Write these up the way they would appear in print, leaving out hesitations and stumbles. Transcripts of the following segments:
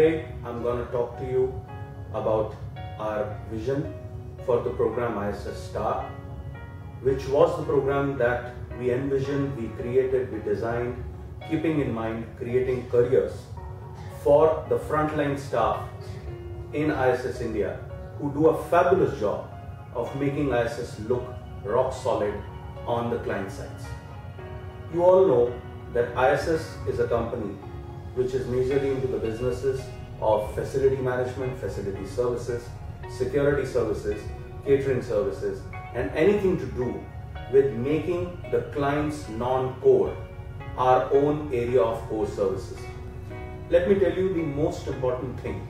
today I'm going to talk to you about our vision for the program ISS Star, which was the program that we envisioned, we created, we designed, keeping in mind creating careers for the frontline staff in ISS India who do a fabulous job of making ISS look rock solid on the client sites. You all know that ISS is a company which is majorly into the businesses of facility management, facility services, security services, catering services, and anything to do with making the client's non-core our own area of core services. Let me tell you the most important thing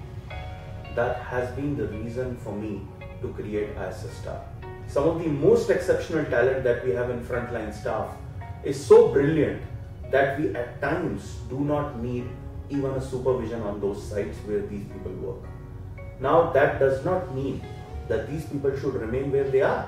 that has been the reason for me to create ISS Star. Some of the most exceptional talent that we have in frontline staff is so brilliant that we at times do not need even a supervision on those sites where these people work. Now that does not mean that these people should remain where they are.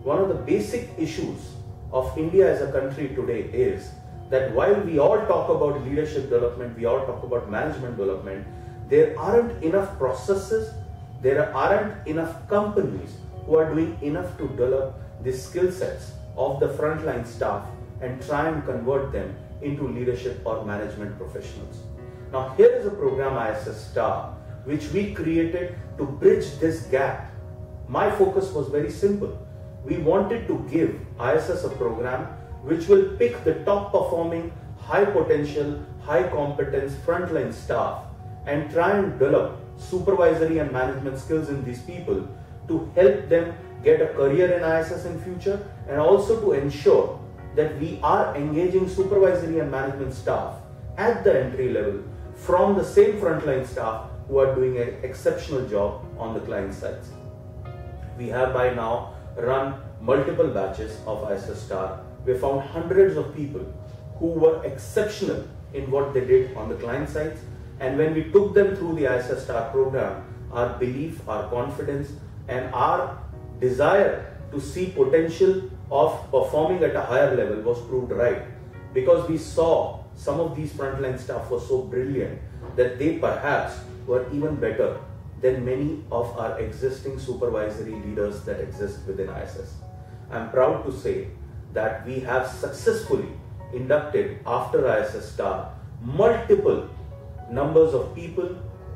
One of the basic issues of India as a country today is that while we all talk about leadership development, we all talk about management development, there aren't enough processes, there aren't enough companies who are doing enough to develop the skill sets of the frontline staff and try and convert them into leadership or management professionals. Now here is a program ISS Star which we created to bridge this gap. My focus was very simple. We wanted to give ISS a program which will pick the top performing, high potential, high competence frontline staff and try and develop supervisory and management skills in these people to help them get a career in ISS in future, and also to ensure that we are engaging supervisory and management staff at the entry level from the same frontline staff who are doing an exceptional job on the client sites. We have by now run multiple batches of ISS Star. We found hundreds of people who were exceptional in what they did on the client sites, and when we took them through the ISS Star program, our belief, our confidence and our desire to see potential of performing at a higher level was proved right, because we saw some of these frontline staff were so brilliant that they perhaps were even better than many of our existing supervisory leaders that exist within ISS. I'm proud to say that we have successfully inducted after ISS Star multiple numbers of people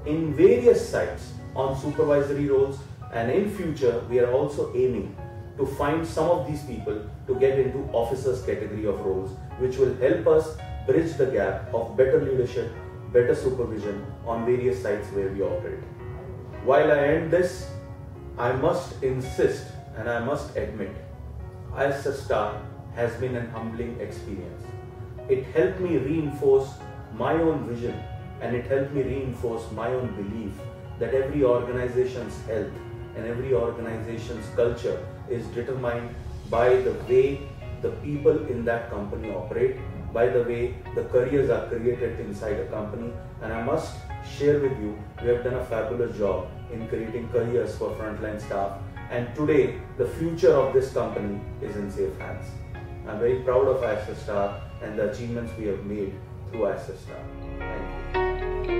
in various sites on supervisory roles, and in future we are also aiming to find some of these people to get into officers category of roles, which will help us bridge the gap of better leadership, better supervision on various sites where we operate. While I end this, I must insist and I must admit, ISS Star has been an humbling experience. It helped me reinforce my own vision, and it helped me reinforce my own belief that every organization's health and every organization's culture is determined by the way the people in that company operate, by the way the careers are created inside a company. And I must share with you, we have done a fabulous job in creating careers for frontline staff, and today the future of this company is in safe hands. I'm very proud of ISS Star and the achievements we have made through ISS Star. Thank you.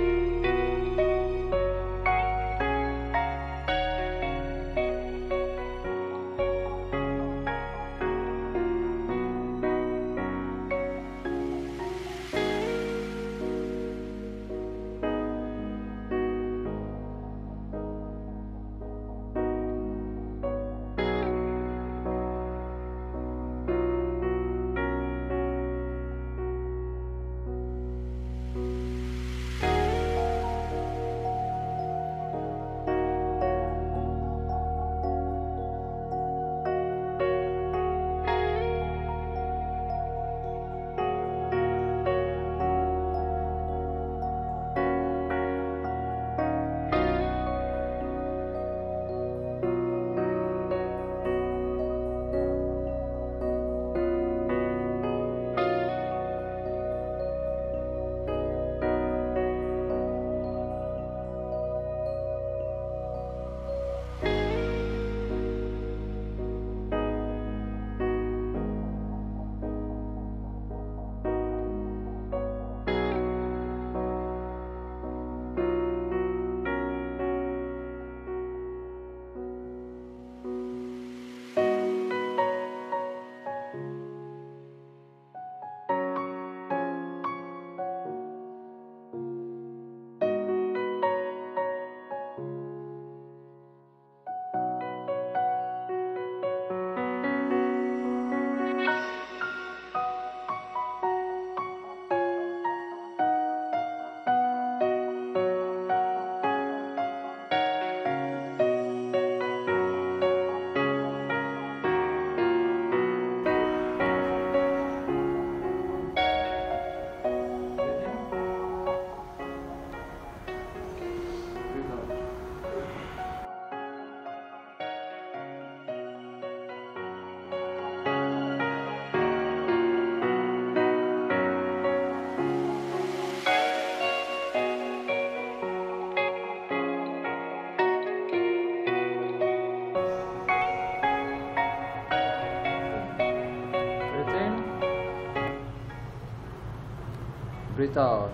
breathe out.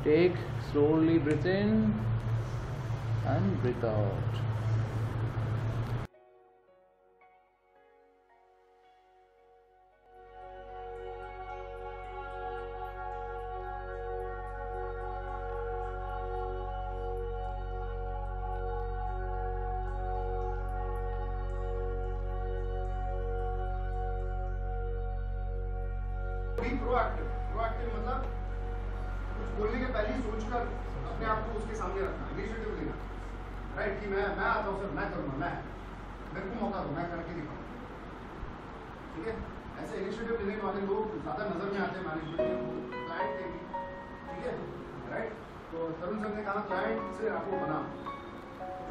Take slowly breathe in and breathe out. Proactive मतलब कुछ बोलने के पहले ही सोचकर अपने आप को उसके सामने रखना, इनिशिएटिव लेना, राइट? कि मैं आता हूँ सर, मैं करूँगा, मेरे को मौका दो, मैं करके दिखाऊँ, ठीक है? ऐसे इनिशिएटिव लेने वाले लोग ज़्यादा नजर में आते हैं मैनेजमेंट में, क्लाइंट के भी, ठीक है, राइट? तो तरुण सर ने कहा क्लाइंट से आपको बनाओ।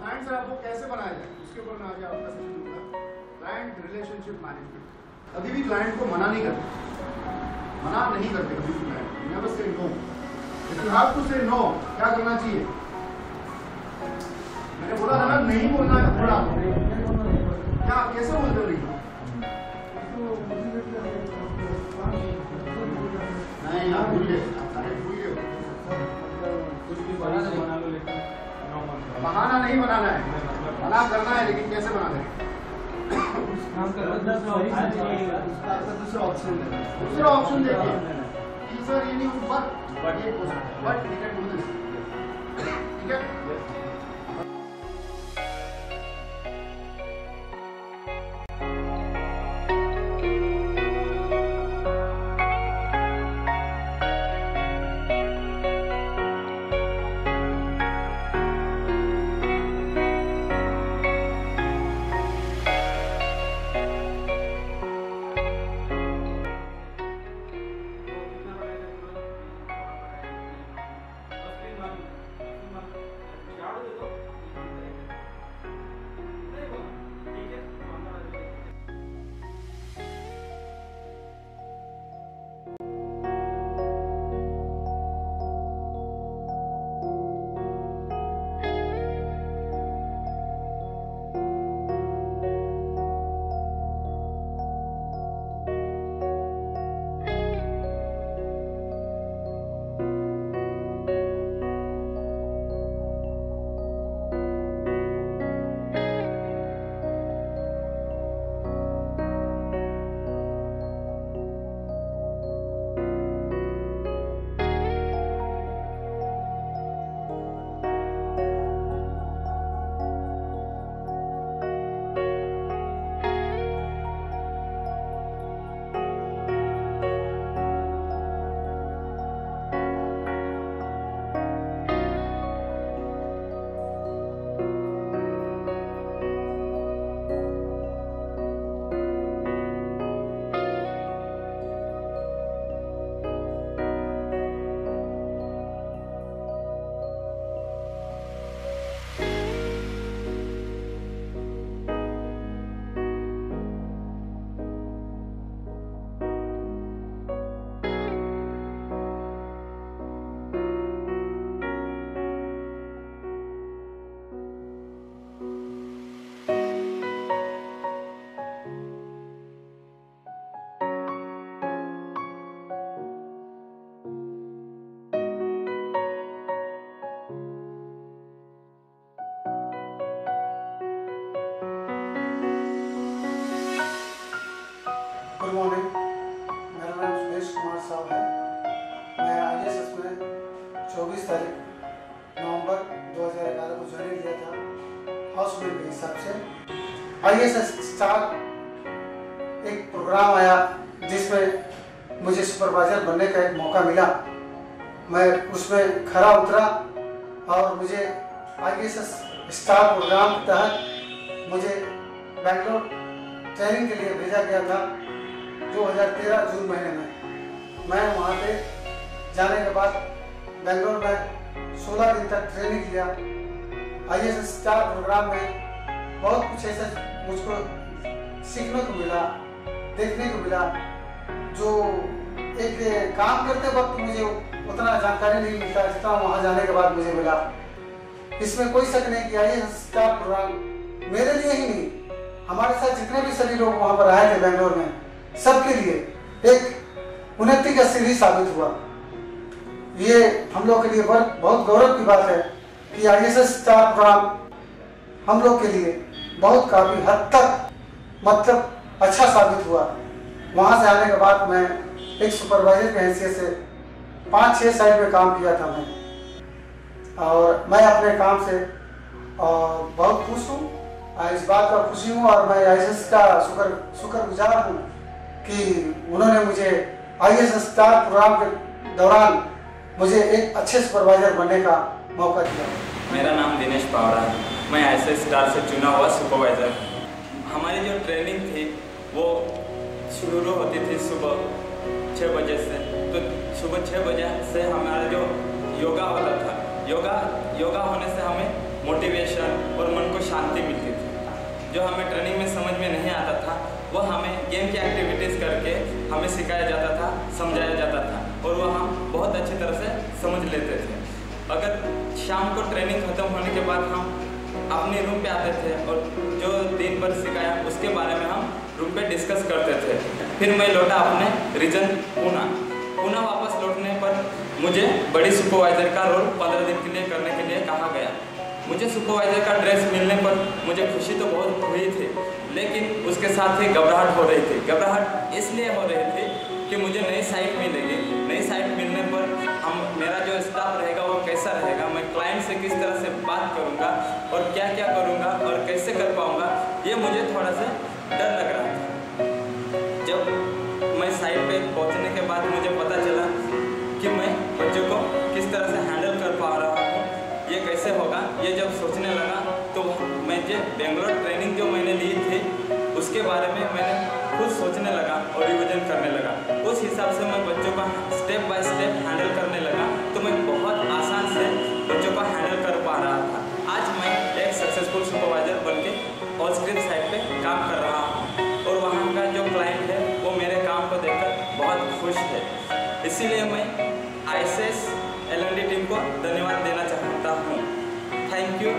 क्लाइंट से आपको कैसे बनाया जाए, उसके ऊपर मैं आज आपका सेशन दूंगा। Client relationship management. कभी भी क्लाइंट को मना नहीं करते कभी भी client. Never say no. If you have to say no, क्या करना चाहिए? मैंने बोला था ना, नहीं बोलना है थोड़ा। क्या कैसे बोलते हो नहीं? नहीं आप भूल गए, कुछ भी बहाना नहीं बनाना है, मना करना है, लेकिन कैसे मना करें? दूसरा ऑप्शन देखिए कि सर ये नहीं ऊपर बट ये but we can do this, ठीक है? गुड मॉर्निंग, मेरा नाम सुरेश कुमार साहब है। मैं IAS में 24 तारीख नवंबर 2011 को ज्वाइन किया था हाउसमेट के हिसाब से। IAS स्टार एक प्रोग्राम आया जिसमें मुझे सुपरवाइजर बनने का एक मौका मिला। मैं उसमें खरा उतरा और मुझे IAS स्टार प्रोग्राम के तहत मुझे बेंगलोर ट्रेनिंग के लिए भेजा गया था 2013 जून महीने में। मैं वहाँ पे जाने के बाद बेंगलोर में 16 दिन तक ट्रेनिंग किया। IAS स्टार प्रोग्राम में बहुत कुछ ऐसा मुझको सीखने को मिला, देखने को मिला, जो एक काम करते वक्त मुझे उतना जानकारी नहीं मिलता जितना वहाँ जाने के बाद मुझे मिला। इसमें कोई शक नहीं कि IAS स्टार प्रोग्राम मेरे लिए ही नहीं, हमारे साथ जितने भी सभी लोग वहाँ पर आए थे बेंगलोर में, सबके लिए एक उन्नति का सीढ़ी साबित हुआ। ये हम लोग के लिए बहुत गौरव की बात है कि ISS स्टार प्रोग्राम हम लोग के लिए बहुत काफ़ी हद तक मतलब अच्छा साबित हुआ। वहाँ से आने के बाद मैं एक सुपरवाइजर की हैसियत से 5-6 साइट में काम किया था मैं, और मैं अपने काम से बहुत खुश हूँ। इस बात का खुशी हूँ और मैं ISS का शुक्रगुजार हूँ कि उन्होंने मुझे ISS स्टार प्रोग्राम के दौरान मुझे एक अच्छे सुपरवाइजर बनने का मौका दिया। मेरा नाम दिनेश पावड़ा है, मैं ISS स्टार से चुना हुआ सुपरवाइज़र। हमारी जो ट्रेनिंग थी वो शुरू होती थी सुबह 6 बजे से, तो सुबह 6 बजे से हमारा जो योगा होता था, योगा होने से हमें मोटिवेशन और मन को शांति मिलती थी। जो हमें ट्रेनिंग में समझ में नहीं आता था वो हमें गेम की एक्टिविटीज़ करके हमें सिखाया जाता था, समझाया जाता था, और वह हम बहुत अच्छी तरह से समझ लेते थे। अगर शाम को ट्रेनिंग ख़त्म होने के बाद हम अपने रूम पे आते थे और जो दिन भर सिखाया उसके बारे में हम रूम पे डिस्कस करते थे। फिर मैं लौटा अपने रीजन पूना वापस लौटने पर मुझे बड़ी सुपरवाइज़र का रोल 15 दिन के लिए करने के लिए कहा गया। मुझे सुपरवाइज़र का ड्रेस मिलने पर मुझे खुशी तो बहुत हुई थी, लेकिन उसके साथ ही घबराहट हो रही थी। घबराहट इसलिए हो रही थी कि मुझे नई साइट मिलेगी। नई साइट मिलने पर मेरा जो स्टाफ रहेगा वो कैसा रहेगा, मैं क्लाइंट से किस तरह से बात करूँगा और क्या क्या करूँगा और कैसे कर पाऊँगा, ये मुझे थोड़ा सा डर लग रहा था। जब मैं साइट पे पहुँचने के बाद मुझे पता चला कि मैं बच्चों को किस तरह से हैंडल कर पा रहा हूँ, ये कैसे होगा, ये जब सोचने लगा तो मैं जो बेंगलोर ट्रेनिंग जो मैंने ली थी उसके बारे में मैंने खुद सोचने लगा और रिविजन करने लगा। उस हिसाब से मैं बच्चों का स्टेप बाय स्टेप हैंडल करने लगा, तो मैं बहुत आसान से बच्चों का हैंडल कर पा रहा था। आज मैं एक सक्सेसफुल सुपरवाइज़र बनके ऑलस्क्रिप्ट साइट पे काम कर रहा हूँ, और वहाँ का जो क्लाइंट है वो मेरे काम को देखकर बहुत खुश है। इसीलिए मैं ISS L&D टीम को धन्यवाद देना चाहता हूँ। Thank you.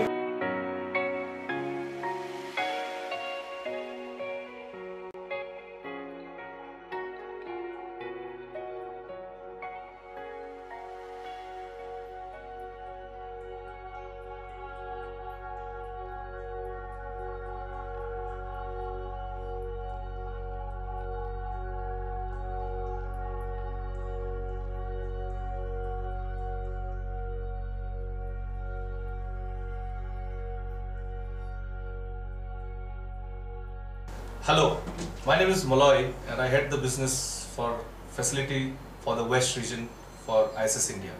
Hello, my name is Malloy and I head the business for facility for the West region for ISS India.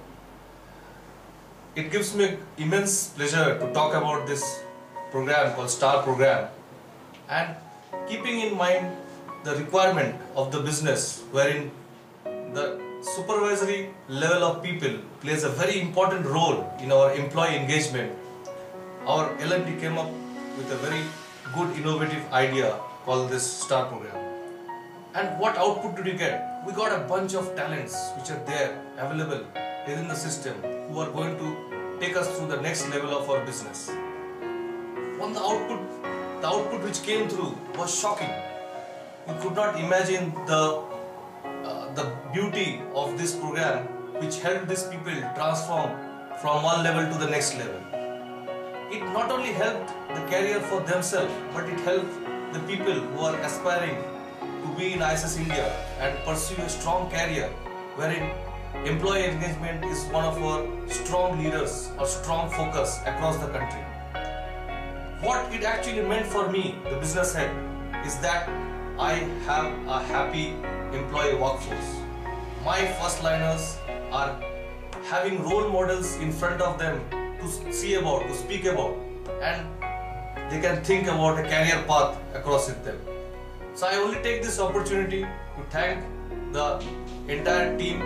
It gives me immense pleasure to talk about this program called STAR program, and keeping in mind the requirement of the business wherein the supervisory level of people plays a very important role in our employee engagement. Our L&D came up with a very good innovative idea called this STAR program. And what output did we get? We got a bunch of talents which are there, available within the system, who are going to take us through the next level of our business. On the output which came through was shocking. We could not imagine the beauty of this program, which helped these people transform from one level to the next level. It not only helped the career for themselves, but it helped the people who are aspiring to be in ISS India and pursue a strong career wherein employee engagement is one of our strong leaders or strong focus across the country. What it actually meant for me, the business head, is that I have a happy employee workforce. My first liners are having role models in front of them to see about, to speak about, and they can think about a career path across with them. So I only take this opportunity to thank the entire team